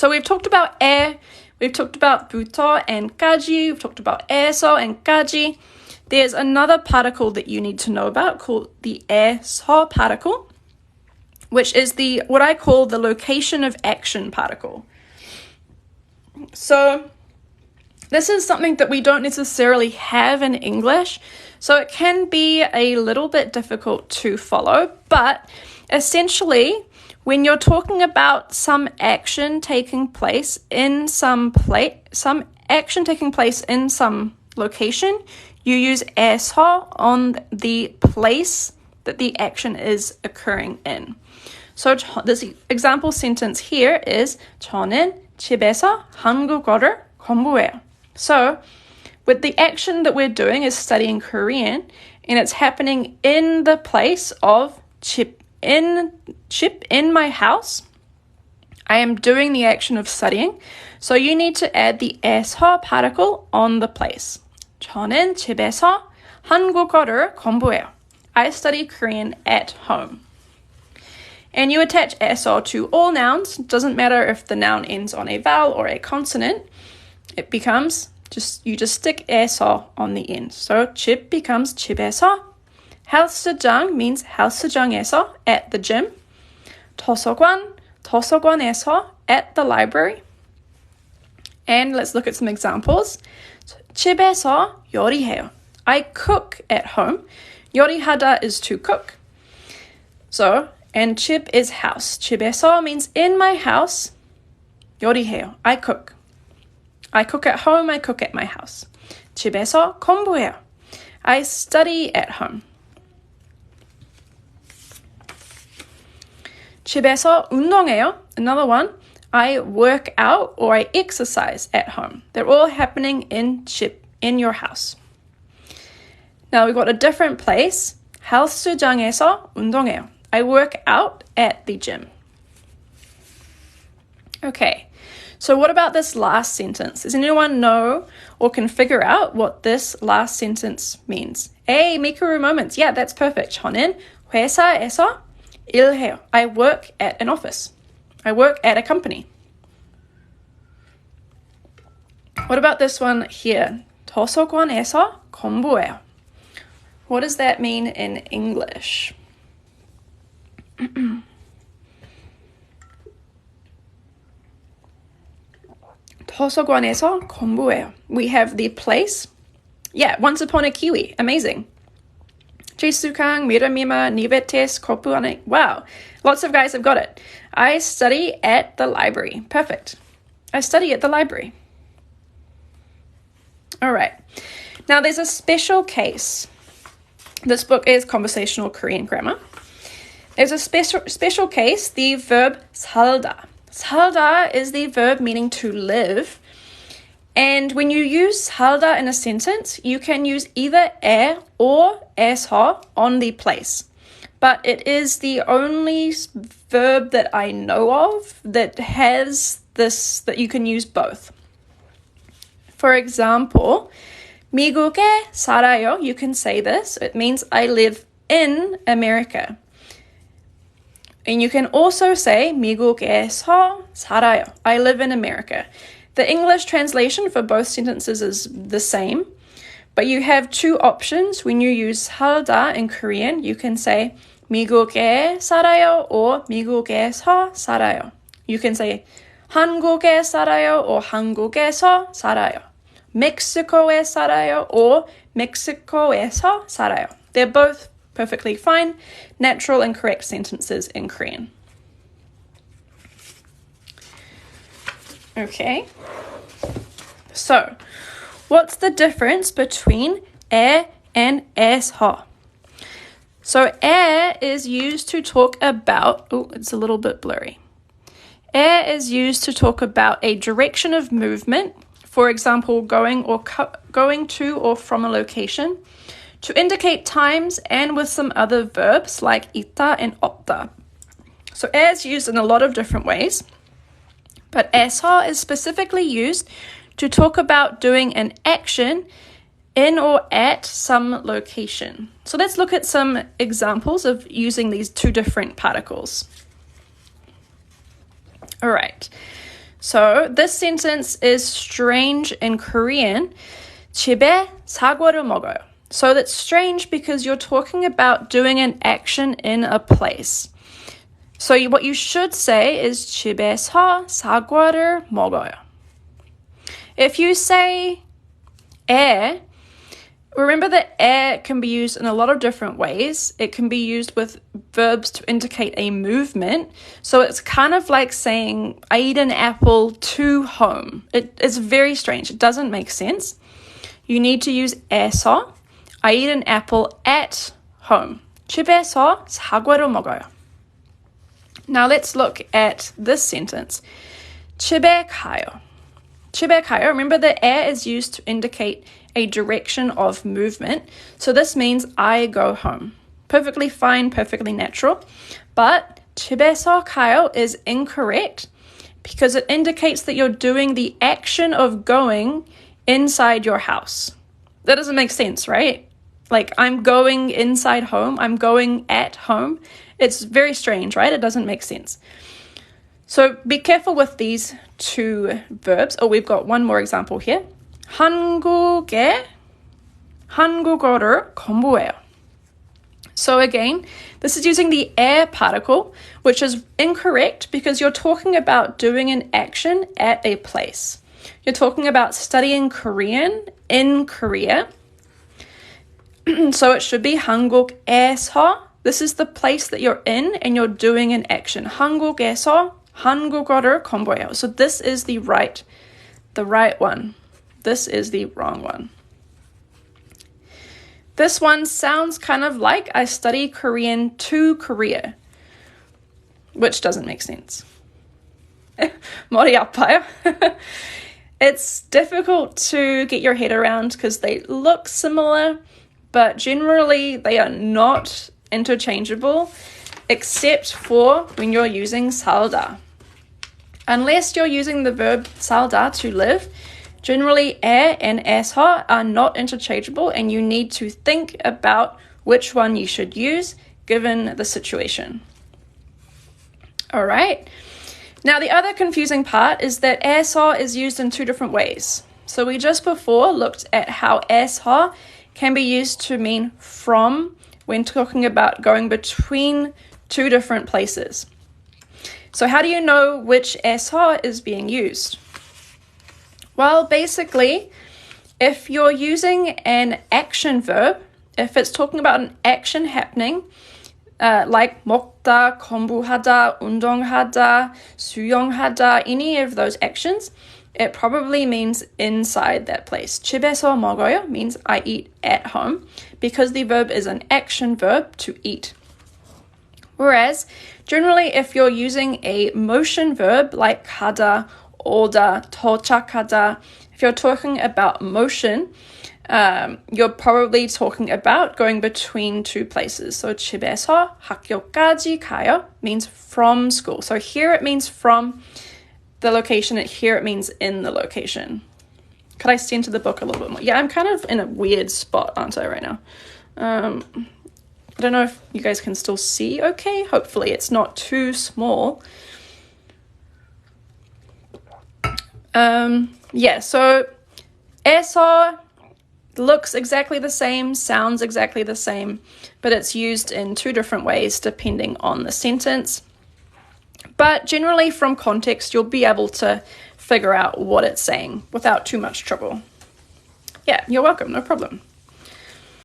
So we've talked about we've talked about 부터 and 까지, we've talked about 에서 and 까지. There's another particle that you need to know about called the 에서 particle, which is what I call the location of action particle. So this is something that we don't necessarily have in English, so it can be a little bit difficult to follow, but essentially, when you're talking about some action taking place in some location, you use 에서 on the place that the action is occurring in. So this example sentence here is 저는 집에서 한국어를 공부해요. So with the action that we're doing is studying Korean, and it's happening in the place of 집 in my house. I am doing the action of studying. So you need to add the 에서 particle on the place. 저는 집에서 한국어를 공부해요. I study Korean at home. And you attach 에서 to all nouns. It doesn't matter if the noun ends on a vowel or a consonant. It becomes you just stick 에서 on the end. So 집 becomes 집에서. 헬스장 means 헬스장에서, at the gym. 도서관에서, at the library. And let's look at some examples. 집에서 요리해요. I cook at home. 요리하다 is to cook. So, and 집 is house. 집에서 means in my house. 요리해요. I cook. I cook at home. I cook at my house. 집에서 공부해요. I study at home. 집에서 운동해요. Another one. I work out or I exercise at home. They're all happening in your house. Now we've got a different place. 헬스장에서 운동해요. I work out at the gym. Okay, so what about this last sentence? Does anyone know or can figure out what this last sentence means? Hey, Mikuru moments. Yeah, that's perfect. 저는 회사에서 일해요. I work at an office. I work at a company. What about this one here? 도서관에서 공부해요. What does that mean in English? 도서관에서 공부해요. We have the place. Yeah, once upon a kiwi. Amazing. Jisukang, Miramima, Nivetes, Kopuane. Wow, lots of guys have got it. I study at the library. Perfect. I study at the library. All right. Now there's a special case. This book is Conversational Korean Grammar. There's a special case, the verb 살다. 살다 is the verb meaning to live. And when you use 살다 in a sentence, you can use either 에 or 에서 on the place. But it is the only verb that I know of that has this, that you can use both. For example, 미국에 살아요. You can say this. It means I live in America. And you can also say 미국에서 살아요. I live in America. The English translation for both sentences is the same, but you have two options. When you use 살다 in Korean, you can say 미국에 살아요 or 미국에서 살아요. You can say 한국에 살아요 or 한국에서 살아요. 멕시코에 살아요 or 멕시코에서 살아요. They're both perfectly fine, natural and correct sentences in Korean. Okay, so what's the difference between 에 and 에서? So 에 is used to talk about, it's a little bit blurry. 에 is used to talk about a direction of movement, for example, going to or from a location, to indicate times and with some other verbs like 있다 and 없다. So 에 is used in a lot of different ways. But 에서 is specifically used to talk about doing an action in or at some location. So let's look at some examples of using these two different particles. All right. So this sentence is strange in Korean. 집에 사과를 먹어요. So that's strange because you're talking about doing an action in a place. So what you should say is 집에서 사과를 먹어요. If you say 에, remember that 에 can be used in a lot of different ways. It can be used with verbs to indicate a movement. So it's kind of like saying, I eat an apple to home. It's very strange. It doesn't make sense. You need to use 에서. I eat an apple at home. 집에서 사과를 먹어요. Now let's look at this sentence. 집에 가요. 집에 가요. Remember that 에 is used to indicate a direction of movement. So this means I go home. Perfectly fine, perfectly natural. But 집에서 가요 is incorrect because it indicates that you're doing the action of going inside your house. That doesn't make sense, right? Like, I'm going inside home. I'm going at home. It's very strange, right? It doesn't make sense. So be careful with these two verbs. Oh, we've got one more example here. 한국어를 공부해요. So again, this is using the 에 particle, which is incorrect because you're talking about doing an action at a place. You're talking about studying Korean in Korea. So it should be 한국에서. This is the place that you're in and you're doing an action. 한국에서 한국어를 공부해요. So this is the right one. This is the wrong one. This one sounds kind of like I study Korean to Korea, which doesn't make sense. 머리 아파요? It's difficult to get your head around because they look similar, but generally they are not interchangeable except for when you're using 살다. Unless you're using the verb 살다, to live, generally 에 and 에서 are not interchangeable and you need to think about which one you should use given the situation. All right. Now, the other confusing part is that 에서 is used in two different ways. So we just before looked at how 에서 can be used to mean from when talking about going between two different places. So how do you know which 에서 is being used? Well, basically, if you're using an action verb, if it's talking about an action happening, like 먹다, 공부하다, 운동하다, 수영하다, any of those actions, it probably means inside that place. 집에서 먹어요 means I eat at home because the verb is an action verb to eat. Whereas, generally, if you're using a motion verb like 가다, 오다, 도착하다, if you're talking about motion, you're probably talking about going between two places. So 집에서 학교까지 가요 means from school. So here it means from the location, and here it means in the location. Could I center the book a little bit more? Yeah, I'm kind of in a weird spot, aren't I, right now? I don't know if you guys can still see okay. Hopefully it's not too small. Yeah, so 에서 looks exactly the same, sounds exactly the same, but it's used in two different ways depending on the sentence. But generally from context, you'll be able to figure out what it's saying without too much trouble. Yeah, you're welcome, no problem.